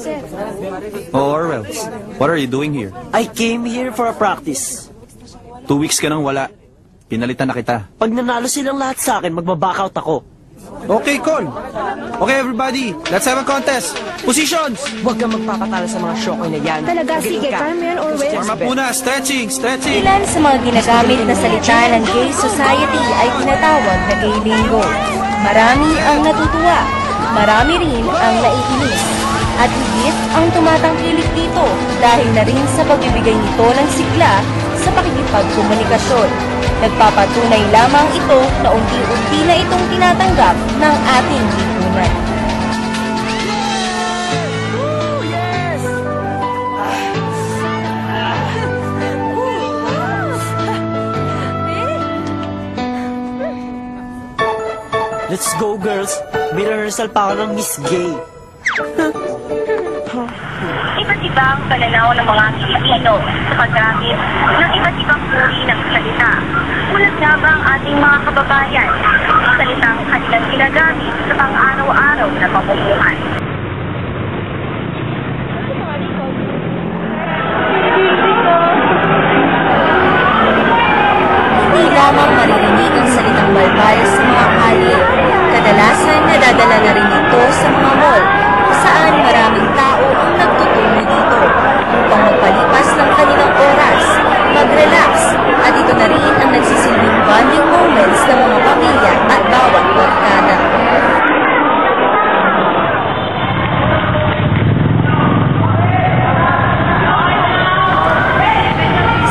Oh, Orwell, what are you doing here? I came here for a practice. 2 weeks ka nang wala. Pinalitan na kita. Pag nanalo silang lahat sa akin, magbabackout ako. Okay, Con. Okay, everybody, let's have a contest. Positions! Huwag kang magpapatalo sa mga shokoy na yan. Talaga, sige, Carmen, Orwell. Warm up muna, stretching, stretching. Ilan sa mga ginagamit na salita ng gay society ay tinatawag na gay lingo. Marami ang natutuwa, marami rin ang naiinis. At higit ang tumatangkilik dito dahil na rin sa pagbibigay nito ng sigla sa pakikipagkomunikasyon. Nagpapatunay lamang ito na unti-unti na itong tinatanggap ng ating lipunan. Let's go, girls. May rehearsal pa ako ng Miss Gay. Iba't iba ang pananaw ng mga Pilipino sa paggamit ng iba't ibang uri ng salita. Ulat nga ba ang ating mga kababayan ang salitang kanilang ginagamit sa pang-araw-araw na pamumuhay? Hindi lamang maririnig ang salitang balbal sa mga kalye. Kadalasan nadadala na rin ito sa mga mall, saan maraming tao ang nagtutungo dito upang magpalipas ng kanilang oras, mag-relax, at ito na rin ang nagsisilbing bonding moments ng mga pamilya at bawat barkada.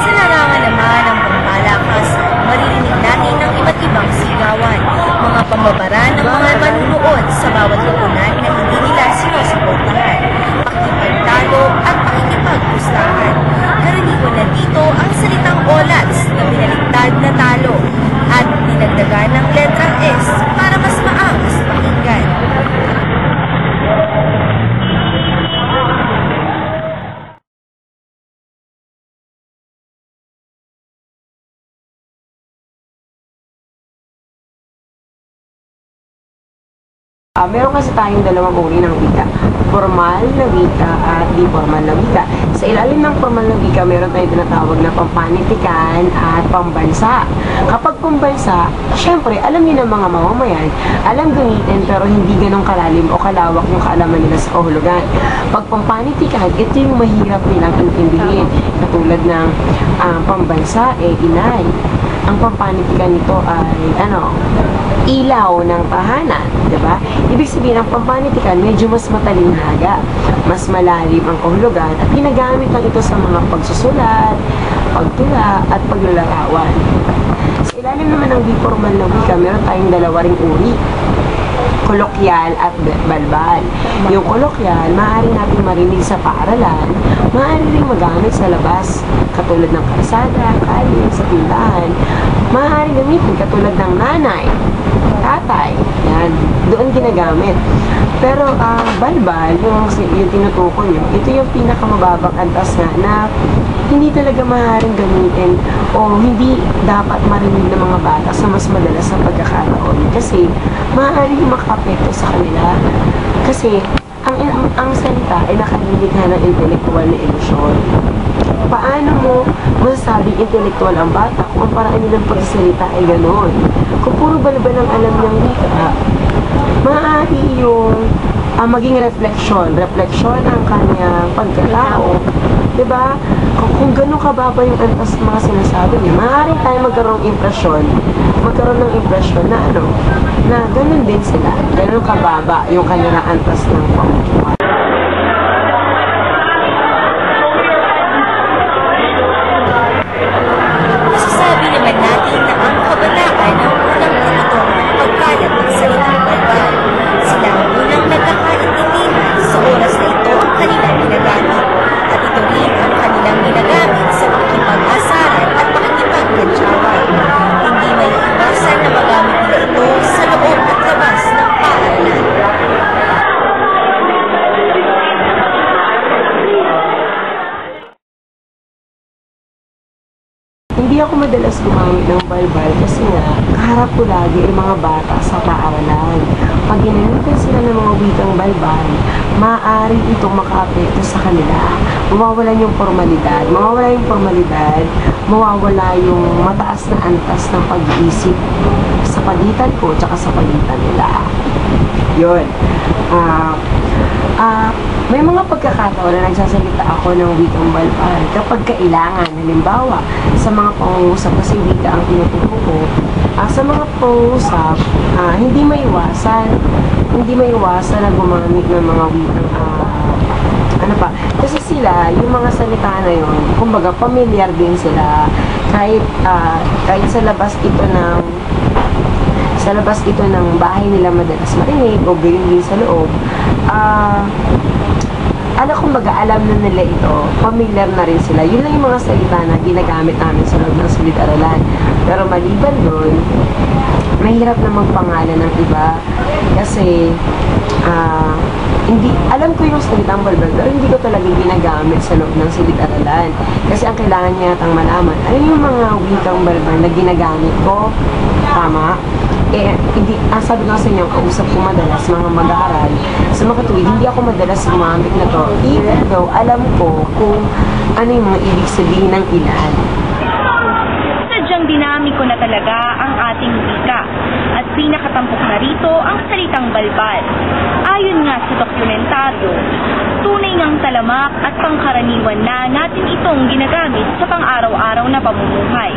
Sa larangan naman ng pangmalakas, maririnig natin ang iba't ibang sigawan, mga pambabara ng mga manunood sa bawat lapunan na hindi nila sinusuportahan, pakikipagtalo at pakikipagpustahan. Karaniwan na dito ang salitang olats na binaligtad na talo at dinagdagan ng letrang S para mas maangas pakinggan. Meron kasi tayong dalawang uri ng wika. Formal na wika at di formal na wika. Sa ilalim ng formal na wika, meron tayong tinatawag na pampanitikan at pambansa. Kapag pambansa, syempre, alam niyo ng mga mamamayan, alam gamitin pero hindi ganong kalalim o kalawak yung kaalaman nila sa kahulugan. Pag pampanitikan, ito yung mahirap nilang intindihin. Katulad ng pambansa, inay. Ang pampanitikan nito ay, ilaw ng tahanan, diba? Ibig sabihin, ang pampanitikan medyo mas matalinghaga, mas malalim ang kahulugan at ginagamit lang ito sa mga pagsusulat, pagtula at paglalarawan. Sa ilalim naman ng di formal na wika, meron tayong dalawa ring uri, kolokyal at balbal. Yung kolokyal, maaari natin marinig sa paaralan, maaari rin magamit sa labas, katulad ng kalsada, kalye, sa tindahan, maaari gamitin katulad ng nanay, tatay, yan, doon ginagamit. Pero balbal, yung tinutukoy nyo, ito yung pinakamababang antas na hindi talaga maaaring gamitin o hindi dapat marinig ng mga bata sa mas madalas sa pagkakataon kasi maaaring makapekto sa kanila kasi ang salita ay nakalilikha ng intelektual na ilusyon. Paano mo masasabing intelektual ang bata kung ang paraan nilang pagsasalita ay gano'n? Kung puro balbal ang alam niyang wika, maaari yung maging refleksyon ang kanyang pagkatao. Diba? Kung gano'n kababa yung antas mga sinasabi niya, maaari tayo magkaroon ng impresyon na na gano'n din sila. Gano'n kababa yung kanilang antas ng pamumuhay. Masasabi naman natin na ang kabataan ang unang promotor ng pagkalat ng salitang balbal. Sila ang unang nagkakaintindihan sa oras na ito ang kanilang ginagamit. At ito rin ang kanilang ginagamit sa pakikipag-asaran at pakikipag-kantsawan. Hindi may iwasan na magamit nila ito sa loob at labas ng paaralan. Hindi ako madalas gumamit ng balbal kasi nga, kaharap ko lagi ay mga bata sa paaralan. Pag ginamitan sila ng mga wikang balbal, maaari itong makaapekto sa kanila. Mawawala yung formalidad. Mawawala yung mataas na antas ng pag-iisip sa pagitan ko tsaka sa pagitan nila. Yun. May mga pagkakataon na nagsasalita ako ng wikang balbal kapag kailangan. Halimbawa, sa mga pangungusap, kasi wika ang tinuturo ko, sa mga pangungusap, hindi maiwasan na gumamit ng mga wikang kasi sila, yung mga salita na yun, kumbaga, familiar din sila kahit sa labas ito ng bahay nila madalas marinig o gayon din sa loob. Kumbaga, alam na nila ito, familiar na rin sila. Yun lang yung mga salita na ginagamit namin sa loob ng silid-aralan. Pero maliban doon, mahirap na magpangalan ng iba kasi alam ko yung salitang balbal, pero hindi ko talaga ginagamit sa loob ng silid-aralan. Kasi ang kailangan niya yatang malaman, ano yung mga wikang balbal na ginagamit ko? Tama? Sabi ko sa inyo, kausap ko madalas mga mag-aaral sa mga katuwid, hindi ako madalas gumamit na to, even though alam ko kung ano yung mga ibig sabihin ng ilan. Sadyang dinamiko na talaga ang ating wika at pinakatampok na rito ang salitang balbal. Ayon nga sa dokumentaryo, tunay ngang talamak at pangkaraniwan na natin itong ginagamit sa pang-araw-araw na pamumuhay.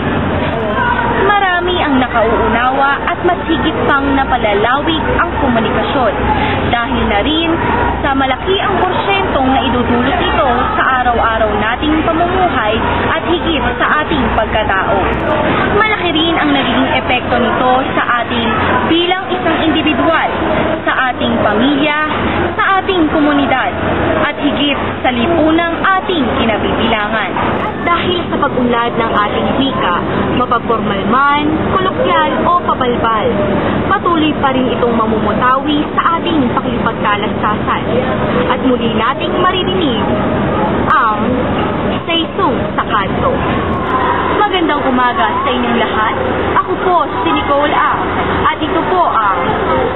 Marami ang nakauunawa at mas higit pang napalalawig ang komunikasyon dahil na rin sa malaki ang porsyentong na idudulot nito sa araw-araw nating pamumuhay at higit sa ating pagkatao. Malaki rin ang nagiging epekto nito sa ating bilang isang individual, sa ating pamilya, sa ating komunidad, at higit sa lipunang ating kinabibilangan. Dahil sa pag-unlad ng ating wika, mapagpormal man, kolokyal o pabalbal, patuloy pa rin itong mamumutawi sa ating pakipagkalastasan. At muli nating maririnig ang saysong sa kanto. Magandang umaga sa inyong lahat. Ako po si Nicole A. At ito po ang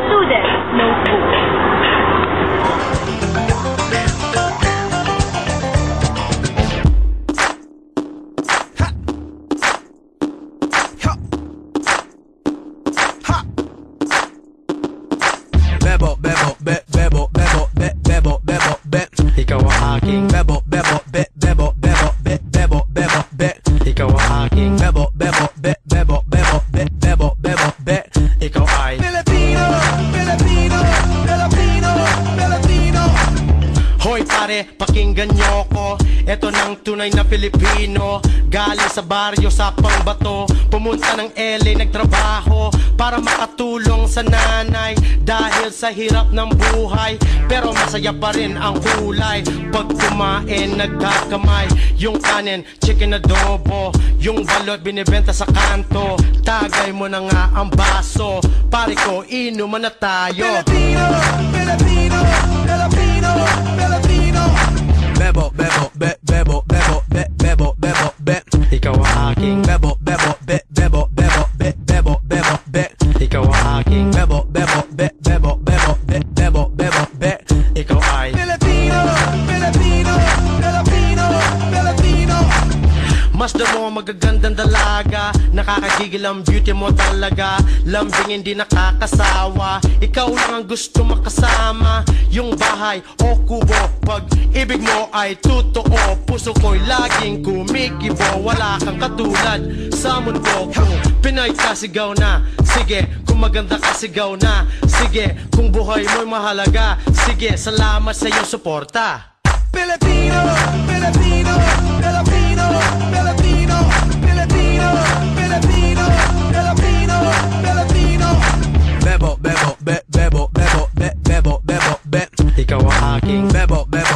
Student Notebook. Bebo, bebo, bebo, bebo, bebo, bebo, be. Ikaw ang aking bebo, bebo, bebo, bebo, bebo, bebo, be. Ikaw ang aking bebo, bebo, bebo, bebo, bebo, bebo, be. Ikaw ay Filipino, Filipino, Filipino, Filipino. Hoy pare, pakinggan niyo ko. Ito ng tunay na Pilipino. Galing sa baryo sa Pangbato, pumunta ng LA, nagtrabaho para makatulong sa nanay dahil sa hirap ng buhay. Pero masaya pa rin ang kulay pag kumain, nagkakamay. Yung kanin, chicken adobo, yung balot binibenta sa kanto. Tagay mo na nga ang baso, pare ko, inuman na tayo. Filipino, Filipino, Filipino, Filipino. Bebo, bebo, bebo, bebo, bebo, bebo, be. Ikaw ang aking bebo, bebo, bebo, bebo, bebo, bebo, be. Ikaw ang aking bebo, bebo, bebo, bebo, bebo, bebo, be. Ikaw ay Filipino, Filipino, Filipino, Filipino. Masdan mo magagandang dalaga, nakakagigil ang beauty mo talaga. Lambing hindi nakakasawa, ikaw lang ang gusto makasama. Yung bahay o kubo, pag ibig mo ay totoo. Puso ko'y laging kumikibo, wala kang katulad sa mundo ko. Pinay ka, sigaw na, sige. Kung maganda ka, sigaw na, sige. Kung buhay mo'y mahalaga, sige. Salamat sa iyong suporta. Filipino, Filipino, Filipino, Filipino, Filipino, Filipino, Filipino, Filipino. Bebo, bebo, bebo, bebo, bebo, bebo, be. Ikaw ang aking bebo, bebo.